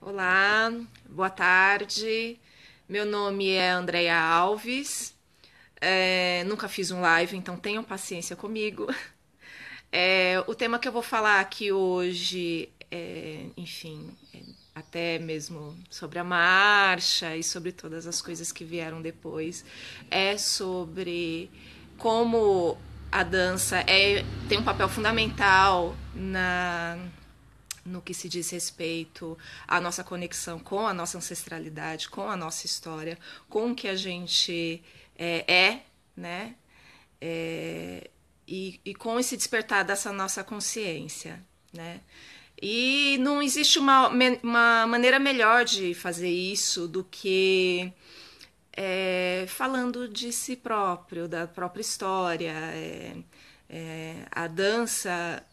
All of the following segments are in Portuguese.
Olá, boa tarde. Meu nome é Andreia Alves. Nunca fiz um live, então tenham paciência comigo. O tema que eu vou falar aqui hoje, até mesmo sobre a marcha e sobre todas as coisas que vieram depois, é sobre como a dança tem um papel fundamental no que se diz respeito à nossa conexão com a nossa ancestralidade, com a nossa história, com o que a gente né? E com esse despertar dessa nossa consciência, né? E não existe uma maneira melhor de fazer isso do que falando de si próprio, da própria história. A dança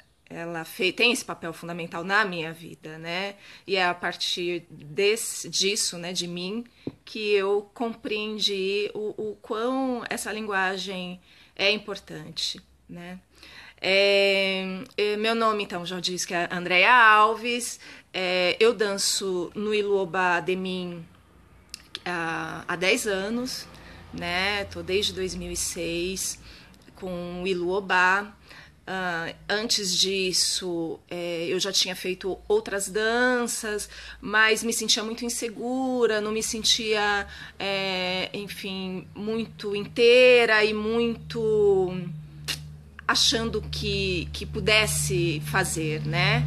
tem esse papel fundamental na minha vida, né? E é a partir disso, né, de mim, que eu compreendi o quão essa linguagem é importante, né? Meu nome, então, já disse que é Andreia Alves. Eu danço no Iluobá de Mim há 10 anos, né? Tô desde 2006 com o Iluobá. Antes disso, eu já tinha feito outras danças, mas me sentia muito insegura, não me sentia, enfim, muito inteira e muito achando que pudesse fazer, né?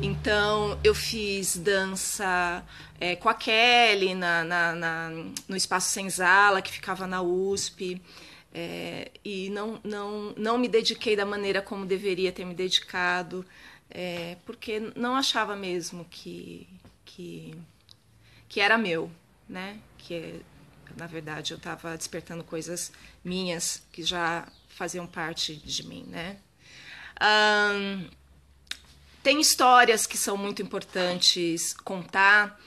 Então, eu fiz dança com a Kelly no Espaço Senzala, que ficava na USP. E não me dediquei da maneira como deveria ter me dedicado, porque não achava mesmo que era meu, né? Na verdade, eu estava despertando coisas minhas que já faziam parte de mim, né? Tem histórias que são muito importantes contar.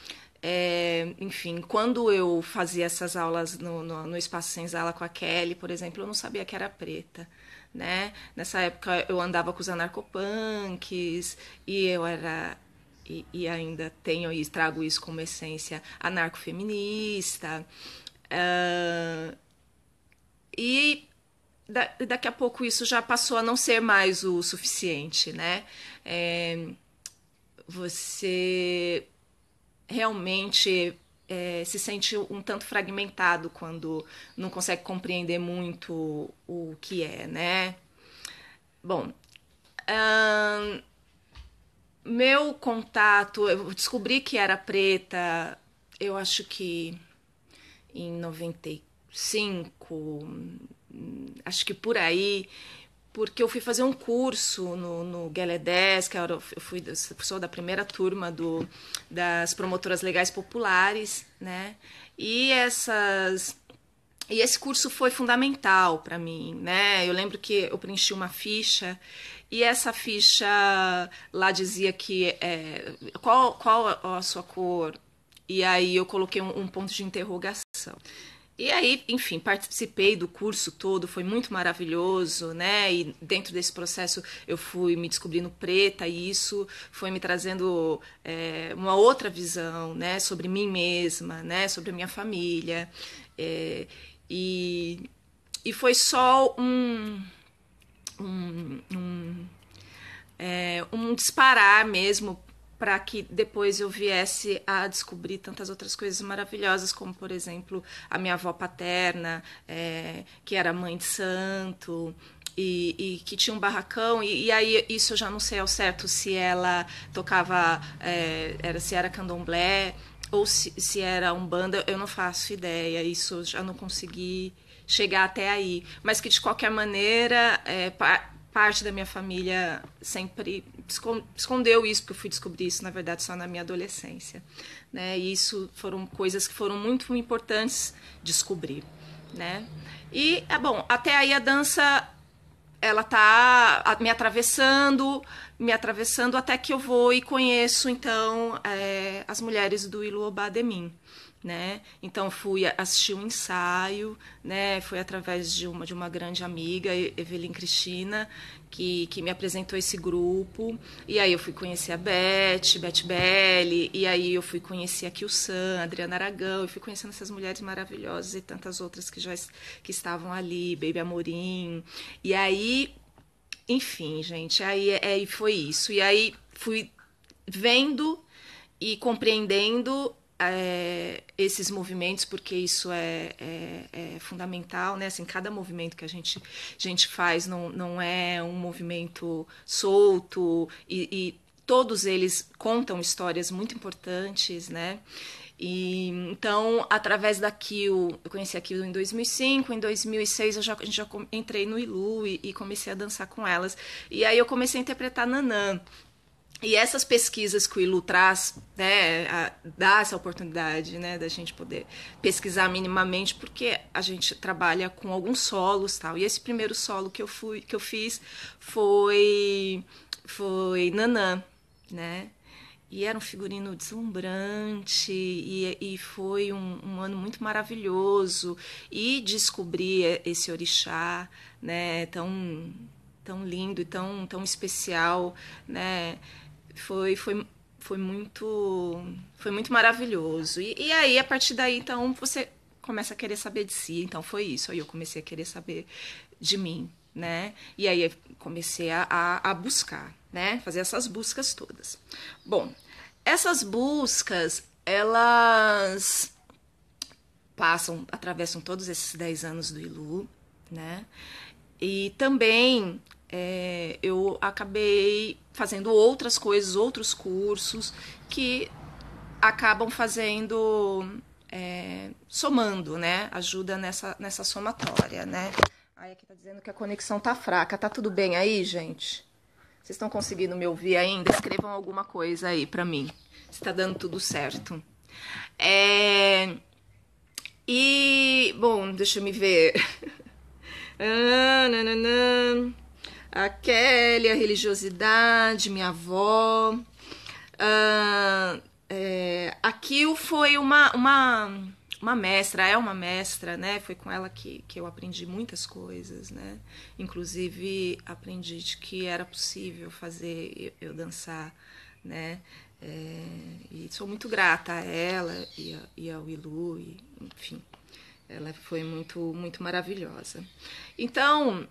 Enfim, quando eu fazia essas aulas no Espaço Senzala com a Kelly, por exemplo, eu não sabia que era preta, né? Nessa época eu andava com os anarcopunks e eu era e ainda tenho e trago isso como essência anarcofeminista. E daqui a pouco isso já passou a não ser mais o suficiente, né? Você realmente se sente um tanto fragmentado quando não consegue compreender muito o que é, né? Bom, meu contato, eu descobri que era preta, eu acho que em 95, acho que por aí, porque eu fui fazer um curso no Gueledés, que eu sou da primeira turma das promotoras legais populares, né? E esse curso foi fundamental para mim, né? Eu lembro que eu preenchi uma ficha e essa ficha lá dizia que qual a sua cor, e aí eu coloquei um ponto de interrogação. E aí, enfim, participei do curso todo, foi muito maravilhoso, né? E dentro desse processo eu fui me descobrindo preta e isso foi me trazendo uma outra visão, né? Sobre mim mesma, né? Sobre a minha família. É, e, e foi só um disparar mesmo para que depois eu viesse a descobrir tantas outras coisas maravilhosas, como, por exemplo, a minha avó paterna, que era mãe de santo, e que tinha um barracão, e aí isso eu já não sei ao certo se ela tocava, se era candomblé, ou se era umbanda, eu não faço ideia, isso eu já não consegui chegar até aí, mas que de qualquer maneira parte da minha família sempre escondeu isso, porque eu fui descobrir isso, na verdade, só na minha adolescência, né? E isso foram coisas que foram muito importantes descobrir, né? Bom, até aí a dança, ela tá me atravessando, me atravessando até que eu vou e conheço, então, as mulheres do Iluobá de mim. Né? Então fui assistir um ensaio, né? Foi através de uma grande amiga, Evelyn Cristina, que me apresentou esse grupo. E aí eu fui conhecer a Beth Belli, e aí eu fui conhecer a Kilsan, a Adriana Aragão, eu fui conhecendo essas mulheres maravilhosas e tantas outras que estavam ali, Baby Amorim. E aí, enfim, gente, aí foi isso. E aí fui vendo e compreendendo esses movimentos, porque isso é fundamental, né? Assim, cada movimento que a gente faz não é um movimento solto e todos eles contam histórias muito importantes, né? E, então, através da Kill, eu conheci a Kill em 2005, em 2006 a gente já entrei no Ilu e comecei a dançar com elas. E aí eu comecei a interpretar Nanã. E essas pesquisas que o Ilu traz, né, dá essa oportunidade, né, da gente poder pesquisar minimamente, porque a gente trabalha com alguns solos, tal. E esse primeiro solo que eu fiz foi Nanã, né? E era um figurino deslumbrante e foi um ano muito maravilhoso. E descobrir esse orixá, né, tão lindo e tão especial, né? Foi muito maravilhoso. E aí, a partir daí, então, você começa a querer saber de si. Então, foi isso. Aí eu comecei a querer saber de mim, né? E aí, comecei a buscar, né? Fazer essas buscas todas. Bom, essas buscas, elas atravessam todos esses 10 anos do Ilu, né? E também eu acabei fazendo outras coisas, outros cursos que acabam somando, né? Ajuda nessa somatória, né? Aí aqui tá dizendo que a conexão tá fraca. Tá tudo bem aí, gente? Vocês estão conseguindo me ouvir ainda? Escrevam alguma coisa aí pra mim. Se tá dando tudo certo. E, bom, deixa eu me ver. A Kelly, a religiosidade, minha avó. A Kil foi uma mestra, é uma mestra, né? Foi com ela que eu aprendi muitas coisas, né? Inclusive aprendi de que era possível fazer eu dançar, né? E sou muito grata a ela e ao Ilu, enfim. Ela foi muito maravilhosa. Então,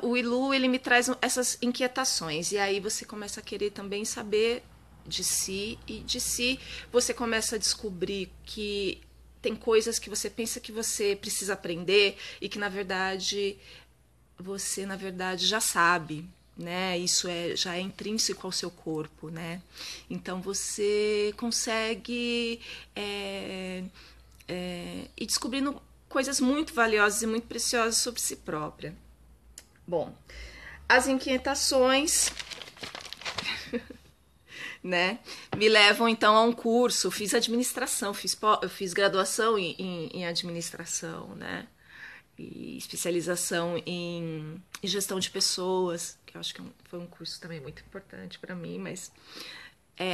o Ilu, ele me traz essas inquietações. E aí você começa a querer também saber de si. E de si você começa a descobrir que tem coisas que você pensa que você precisa aprender e que, na verdade, você, já sabe. Né? Isso já é intrínseco ao seu corpo. Né? Então, você consegue... e descobrindo coisas muito valiosas e muito preciosas sobre si própria. Bom, as inquietações né, me levam então a um curso. Fiz administração, eu fiz graduação em administração, né, e especialização em gestão de pessoas, que eu acho que foi um curso também muito importante para mim, mas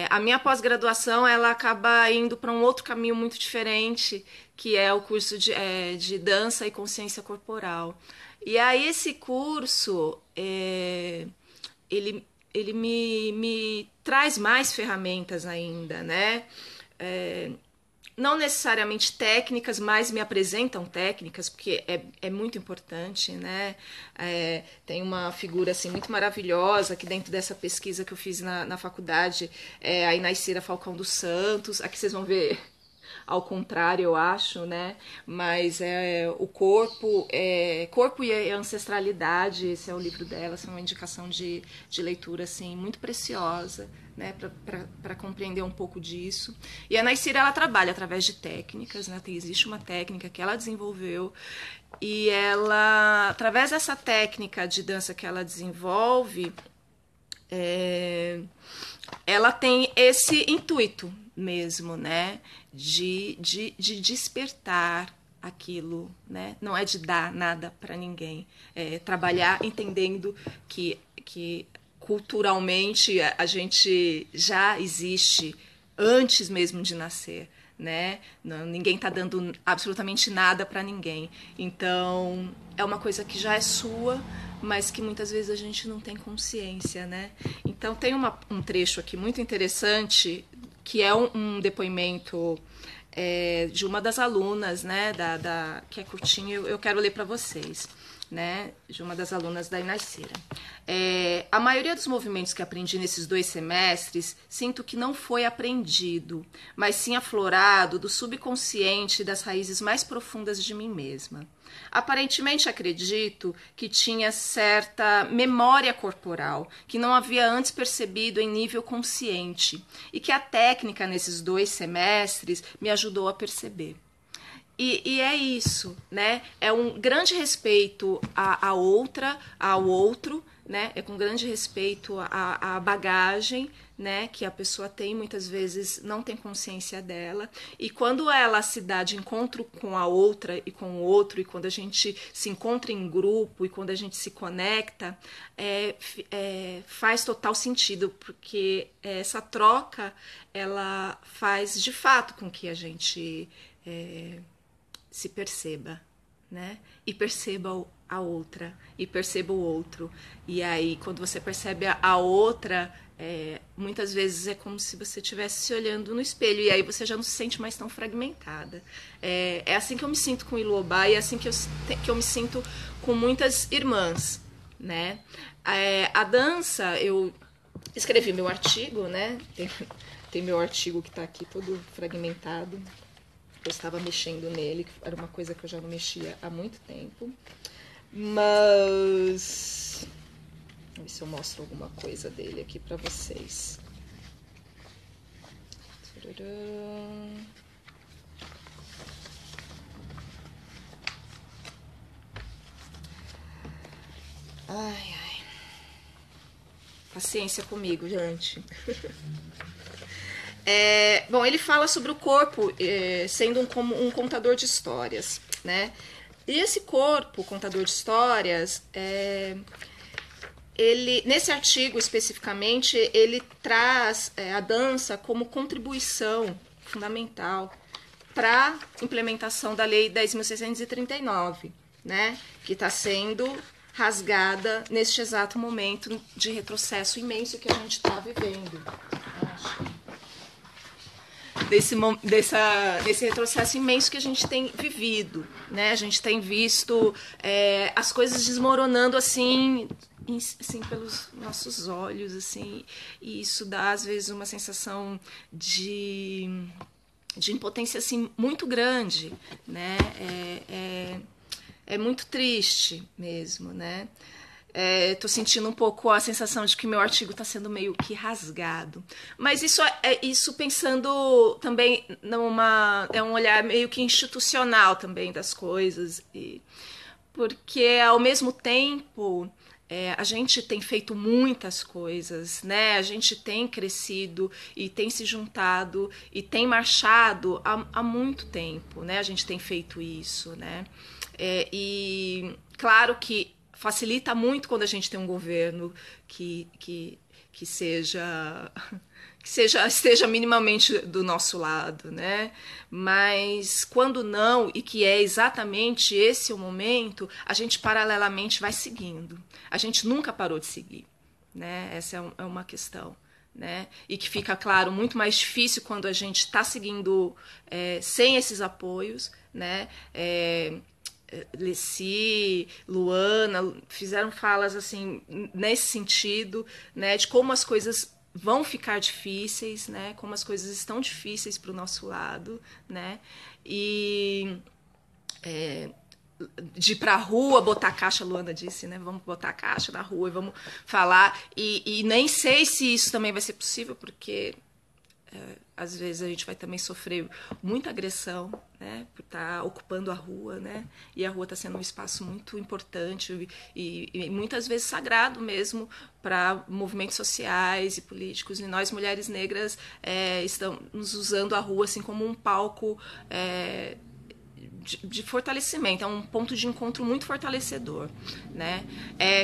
a minha pós-graduação ela acaba indo para um outro caminho muito diferente, que é o curso de dança e consciência corporal. E aí esse curso, ele me traz mais ferramentas ainda, né? Não necessariamente técnicas, mas me apresentam técnicas, porque é muito importante, né? Tem uma figura assim, muito maravilhosa que dentro dessa pesquisa que eu fiz na faculdade, a Inaicira Falcão dos Santos. Aqui vocês vão ver ao contrário, eu acho, né? Mas o corpo e a ancestralidade, esse é o livro dela, essa é uma indicação de leitura assim, muito preciosa, né, para compreender um pouco disso. E a Naicira, ela trabalha através de técnicas, né? Existe uma técnica que ela desenvolveu e ela, através dessa técnica de dança que ela desenvolve, ela tem esse intuito mesmo, né, de despertar aquilo, né? Não é de dar nada para ninguém, trabalhar entendendo que culturalmente a gente já existe antes mesmo de nascer, né? Não, ninguém está dando absolutamente nada para ninguém. Então, é uma coisa que já é sua, mas que muitas vezes a gente não tem consciência, né? Então, tem um trecho aqui muito interessante, que é um depoimento de uma das alunas, né? Que é curtinho, eu quero ler para vocês. Né, de uma das alunas da Inacira. A maioria dos movimentos que aprendi nesses 2 semestres, sinto que não foi aprendido, mas sim aflorado do subconsciente e das raízes mais profundas de mim mesma. Aparentemente acredito que tinha certa memória corporal, que não havia antes percebido em nível consciente, e que a técnica nesses 2 semestres me ajudou a perceber. E é isso, né? É um grande respeito à outra, ao outro, né? É com grande respeito à bagagem, né? Que a pessoa tem, muitas vezes não tem consciência dela. E quando ela se dá de encontro com a outra e com o outro, e quando a gente se encontra em grupo e quando a gente se conecta, faz total sentido, porque essa troca, ela faz de fato com que a gente se perceba, né? E perceba a outra, e perceba o outro. E aí, quando você percebe a outra, muitas vezes é como se você estivesse se olhando no espelho, e aí você já não se sente mais tão fragmentada. É assim que eu me sinto com o Iluobá, e é assim que eu me sinto com muitas irmãs, né? A dança, eu escrevi meu artigo, né? Tem meu artigo que está aqui todo fragmentado. Eu estava mexendo nele, que era uma coisa que eu já não mexia há muito tempo. Mas vamos ver se eu mostro alguma coisa dele aqui para vocês. Ai, ai. Paciência comigo, gente. Bom, ele fala sobre o corpo sendo um contador de histórias, né? E esse corpo, contador de histórias, ele, nesse artigo especificamente, ele traz a dança como contribuição fundamental para a implementação da Lei 10.639, né? Que está sendo rasgada neste exato momento de retrocesso imenso que a gente está vivendo. Desse retrocesso imenso que a gente tem vivido, né? A gente tem visto as coisas desmoronando assim pelos nossos olhos, assim, e isso dá às vezes uma sensação de impotência assim muito grande, né? É muito triste mesmo, né? Tô sentindo um pouco a sensação de que meu artigo está sendo meio que rasgado. Mas isso pensando também é um olhar meio que institucional também das coisas. Porque, ao mesmo tempo, a gente tem feito muitas coisas, né? A gente tem crescido e tem se juntado e tem marchado há muito tempo, né? A gente tem feito isso, né? E claro que facilita muito quando a gente tem um governo que esteja minimamente do nosso lado, né? Mas quando não, e que é exatamente esse o momento, a gente paralelamente vai seguindo. A gente nunca parou de seguir, né? Essa é uma questão, né? E que fica, claro, muito mais difícil quando a gente está seguindo sem esses apoios, né? Leci, Luana fizeram falas assim nesse sentido, né, de como as coisas vão ficar difíceis, né, como as coisas estão difíceis para o nosso lado, né, e de ir para a rua botar caixa, a Luana disse, né, vamos botar caixa na rua e vamos falar, e nem sei se isso também vai ser possível, porque às vezes a gente vai também sofrer muita agressão, né, por estar ocupando a rua, né, e a rua está sendo um espaço muito importante e muitas vezes sagrado mesmo para movimentos sociais e políticos, e nós, mulheres negras, estamos usando a rua assim como um palco de fortalecimento, é um ponto de encontro muito fortalecedor, né?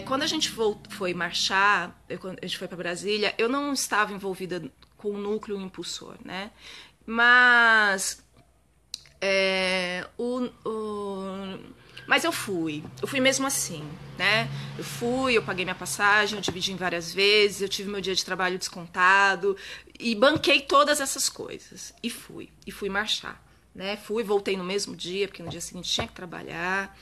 Quando a gente foi marchar, quando a gente foi para Brasília, eu não estava envolvida com o núcleo impulsor, né? Mas mas eu fui mesmo assim, né? Eu paguei minha passagem, eu dividi em várias vezes, eu tive meu dia de trabalho descontado e banquei todas essas coisas e fui marchar, né? Voltei no mesmo dia, porque no dia seguinte tinha que trabalhar.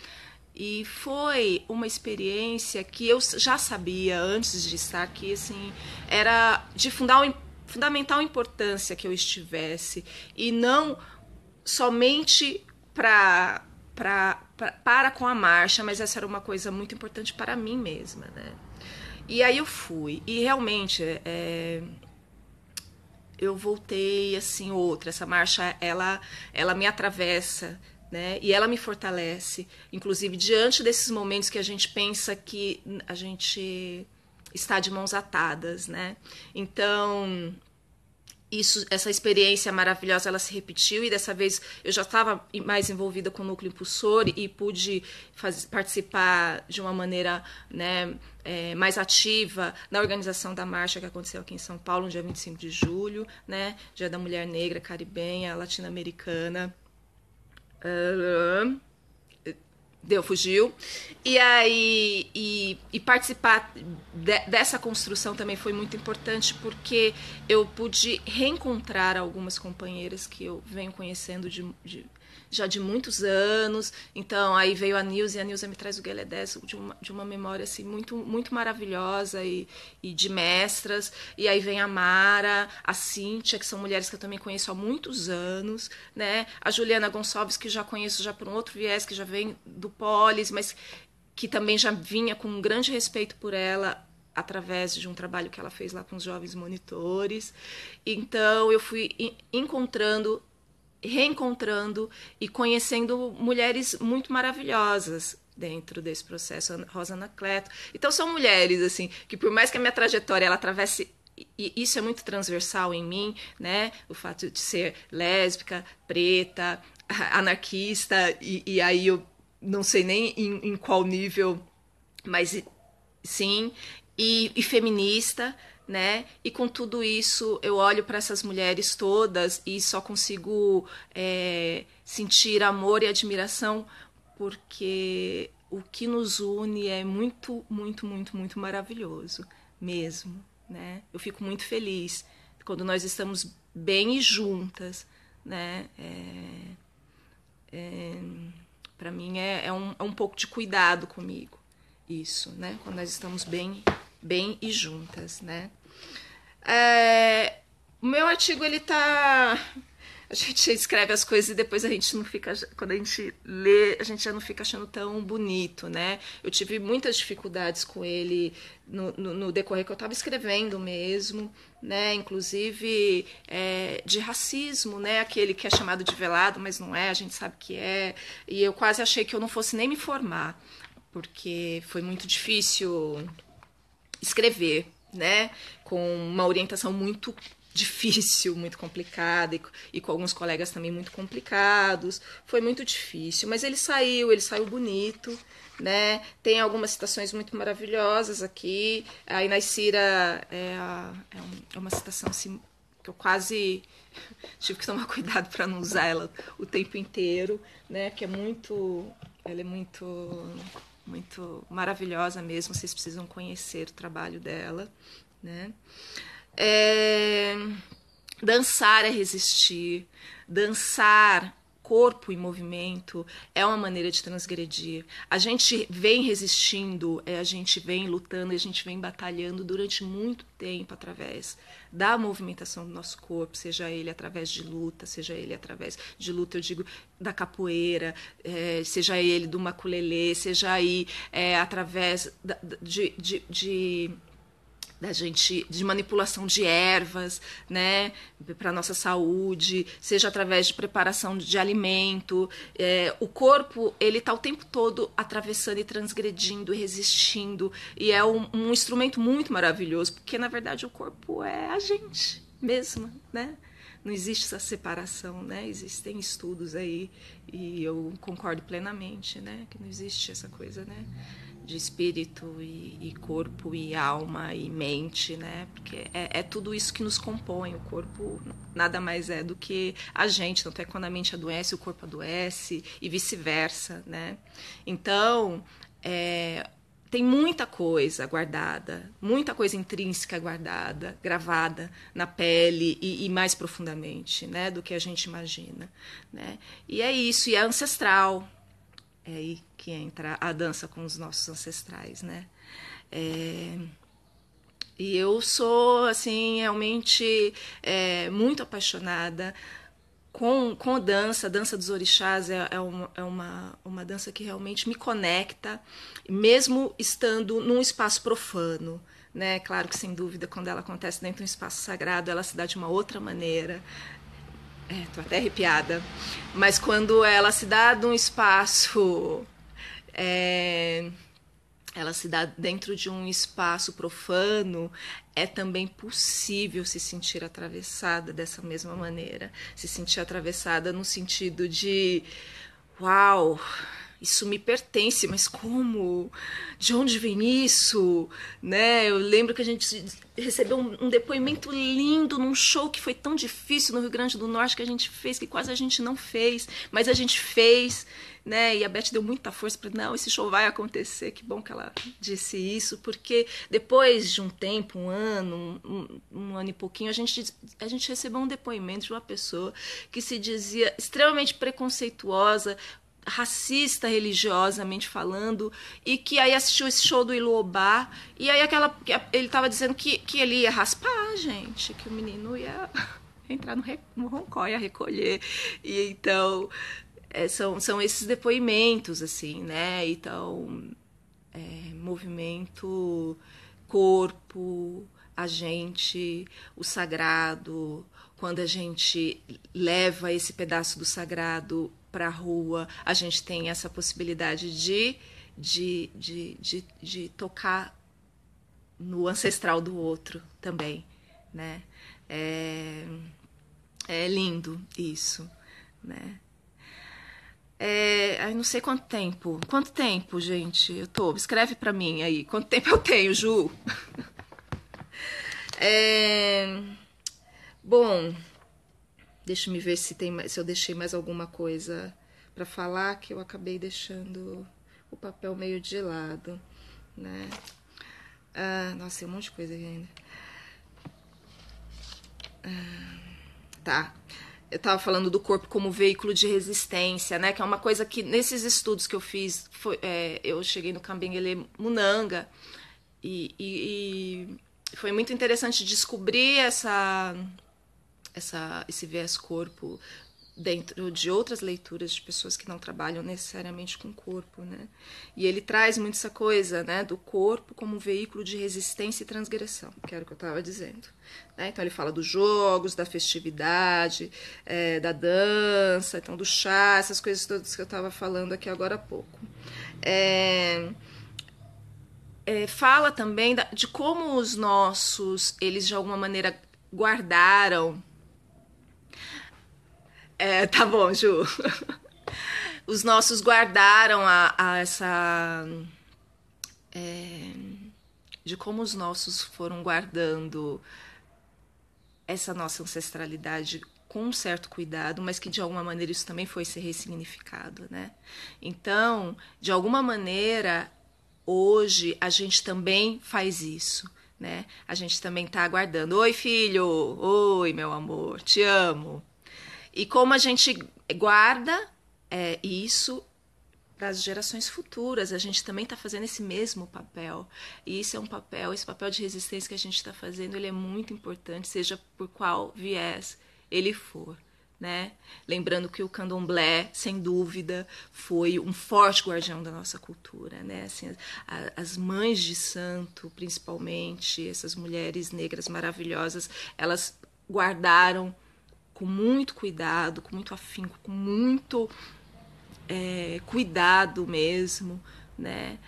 E foi uma experiência que eu já sabia antes de estar aqui, assim, era de fundamental importância que eu estivesse, e não somente para com a marcha, mas essa era uma coisa muito importante para mim mesma, né? E aí eu fui, e realmente eu voltei assim, essa marcha, ela me atravessa, né? E ela me fortalece, inclusive diante desses momentos que a gente pensa que a gente está de mãos atadas, né? Então, essa experiência maravilhosa, ela se repetiu, e dessa vez eu já estava mais envolvida com o núcleo impulsor e pude participar de uma maneira, né, mais ativa na organização da marcha que aconteceu aqui em São Paulo, no dia 25 de julho, né, Dia da Mulher Negra, Caribenha, Latino-Americana. Fugiu. E aí, e participar dessa construção também foi muito importante, porque eu pude reencontrar algumas companheiras que eu venho conhecendo já de muitos anos. Então, aí veio a Nilza, e a Nilza me traz o Guelé 10 de uma memória assim, muito, muito maravilhosa e de mestras. E aí vem a Mara, a Cíntia, que são mulheres que eu também conheço há muitos anos, né? A Juliana Gonçalves, que já conheço já por um outro viés, que já vem do Polis, mas que também já vinha com um grande respeito por ela, através de um trabalho que ela fez lá com os jovens monitores. Então, eu fui reencontrando e conhecendo mulheres muito maravilhosas dentro desse processo, Rosa Anacleto. Então, são mulheres assim que, por mais que a minha trajetória ela atravesse, e isso é muito transversal em mim, né? O fato de ser lésbica, preta, anarquista, e aí eu não sei nem em qual nível, mas sim, e feminista, né? E com tudo isso eu olho para essas mulheres todas e só consigo sentir amor e admiração, porque o que nos une é muito, muito, muito, muito maravilhoso mesmo, né? Eu fico muito feliz quando nós estamos bem e juntas, né? Para mim é um pouco de cuidado comigo isso, né? Quando nós estamos bem e juntas, né? O meu artigo, ele tá... A gente escreve as coisas e depois a gente não fica... Quando a gente lê, a gente já não fica achando tão bonito, né? Eu tive muitas dificuldades com ele no decorrer que eu estava escrevendo mesmo, né? Inclusive de racismo, né? Aquele que é chamado de velado, mas não é, a gente sabe que é. E eu quase achei que eu não fosse nem me formar, porque foi muito difícil escrever, né? Com uma orientação muito difícil, muito complicada, e com alguns colegas também muito complicados. Foi muito difícil, mas ele saiu bonito, né? Tem algumas citações muito maravilhosas aqui. A Inés Cira é uma citação assim, que eu quase tive que tomar cuidado para não usar ela o tempo inteiro, né? Que ela é muito maravilhosa mesmo. Vocês precisam conhecer o trabalho dela, né? Dançar é resistir, dançar, corpo em movimento, é uma maneira de transgredir. A gente vem resistindo, a gente vem lutando, a gente vem batalhando durante muito tempo através da movimentação do nosso corpo, seja ele através de luta, seja ele através de luta, eu digo, da capoeira, seja ele do maculelê, seja aí através de manipulação de ervas, né, para nossa saúde, seja através de preparação de alimento. O corpo, ele está o tempo todo atravessando e transgredindo e resistindo, e é um instrumento muito maravilhoso, porque na verdade o corpo é a gente mesma, né? não existe essa separação, né? Existem estudos aí e eu concordo plenamente, né? Que não existe essa coisa, né? De espírito e corpo e alma e mente, né? Porque é tudo isso que nos compõe. O corpo nada mais é do que a gente. Tanto é que quando a mente adoece, o corpo adoece e vice-versa, né? Então, tem muita coisa guardada, muita coisa intrínseca guardada, gravada na pele e mais profundamente, né? Do que a gente imagina, né? E é isso, e é ancestral. É aí que entra a dança com os nossos ancestrais, né? E eu sou, assim, realmente muito apaixonada com a dança dos orixás uma dança que realmente me conecta, mesmo estando num espaço profano, né? Claro que, sem dúvida, quando ela acontece dentro de um espaço sagrado, ela se dá de uma outra maneira. Tô até arrepiada. Mas quando ela se dá de um espaço... ela se dá dentro de um espaço profano, é também possível se sentir atravessada dessa mesma maneira. Se sentir atravessada no sentido de... Uau! Isso me pertence, mas como? De onde vem isso? Né? Eu lembro que a gente recebeu um depoimento lindo num show que foi tão difícil no Rio Grande do Norte que a gente fez, que quase a gente não fez, mas a gente fez, né? E a Beth deu muita força para não, esse show vai acontecer. Que bom que ela disse isso, porque depois de um tempo, um ano, um ano e pouquinho, a gente recebeu um depoimento de uma pessoa que se dizia extremamente preconceituosa, racista religiosamente falando, e que aí assistiu esse show do Iluobá, e aí ele estava dizendo que ele ia raspar, gente, que o menino ia entrar no roncó, ia recolher. E então são esses depoimentos, assim, né? Então, movimento, corpo, a gente, o sagrado, quando a gente leva esse pedaço do sagrado para a rua, a gente tem essa possibilidade de tocar no ancestral do outro também, né? É lindo isso, né? Não sei quanto tempo. Quanto tempo, gente? Escreve para mim aí. Quanto tempo eu tenho, Ju? Bom, deixa eu me ver se eu deixei mais alguma coisa para falar, que eu acabei deixando o papel meio de lado, né? Nossa, tem um monte de coisa aqui ainda. Tá. Eu estava falando do corpo como veículo de resistência, né? Que é uma coisa que, nesses estudos que eu fiz, eu cheguei no Kambengele Munanga e foi muito interessante descobrir esse viés corpo dentro de outras leituras de pessoas que não trabalham necessariamente com o corpo, né? E ele traz muito essa coisa, né, do corpo como veículo de resistência e transgressão, que era o que eu estava dizendo, né? Então ele fala dos jogos, da festividade, da dança, então do chá, essas coisas todas que eu estava falando aqui agora há pouco. Fala também de como os nossos, eles de alguma maneira guardaram. Tá bom, Ju. Os nossos guardaram essa... de como os nossos foram guardando essa nossa ancestralidade com um certo cuidado, mas que de alguma maneira isso também foi ser ressignificado, né? Então, de alguma maneira, hoje a gente também faz isso, né? A gente também está aguardando. Oi, filho! Oi, meu amor! Te amo! E como a gente guarda isso para as gerações futuras, a gente também está fazendo esse mesmo papel. E isso é um papel, esse papel de resistência que a gente está fazendo, ele é muito importante, seja por qual viés ele for, né? Lembrando que o candomblé, sem dúvida, foi um forte guardião da nossa cultura, né? Assim, as mães de santo, principalmente, essas mulheres negras maravilhosas, elas guardaram com muito cuidado, com muito afinco, com muito cuidado mesmo, né?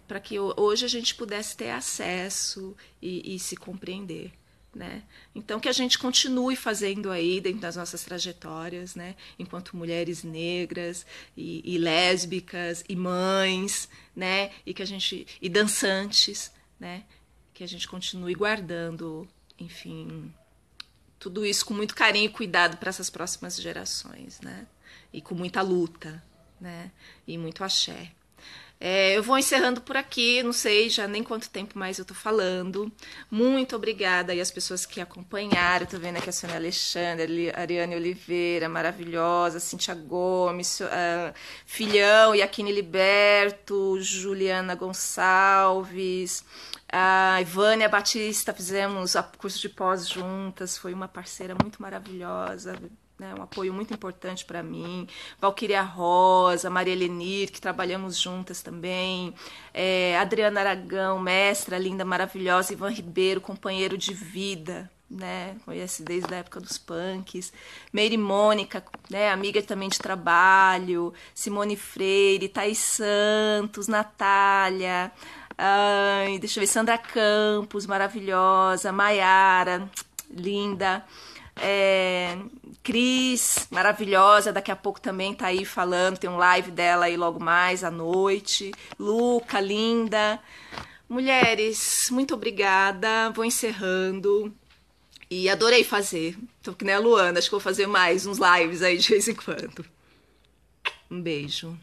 Para que hoje a gente pudesse ter acesso e se compreender, né? Então que a gente continue fazendo aí dentro das nossas trajetórias, né? Enquanto mulheres negras e lésbicas e mães, né? E que a gente e dançantes, né? Que a gente continue guardando, enfim, tudo isso com muito carinho e cuidado para essas próximas gerações, né? E com muita luta, né? E muito axé. Eu vou encerrando por aqui, não sei já nem quanto tempo mais eu tô falando. Muito obrigada aí às pessoas que acompanharam. Tô vendo aqui a Sônia Alexandre, a Ariane Oliveira, maravilhosa, Cíntia Gomes, Filhão, Iaquine Liberto, Juliana Gonçalves, a Ivânia Batista, fizemos o curso de pós juntas, foi uma parceira muito maravilhosa, né, um apoio muito importante para mim. Valquíria Rosa, Maria Elenir, que trabalhamos juntas também. Adriana Aragão, mestra linda, maravilhosa. Ivan Ribeiro, companheiro de vida, né? Conhece desde a época dos punks. Meire Mônica, né? Amiga também de trabalho. Simone Freire, Thaís Santos, Natália. Deixa eu ver, Sandra Campos, maravilhosa. Maiara, linda. Cris, maravilhosa, daqui a pouco também tá aí falando, tem um live dela aí logo mais à noite. Luca, linda. Mulheres, muito obrigada, vou encerrando e adorei fazer. Tô que nem a Luana, acho que vou fazer mais uns lives aí de vez em quando. Um beijo.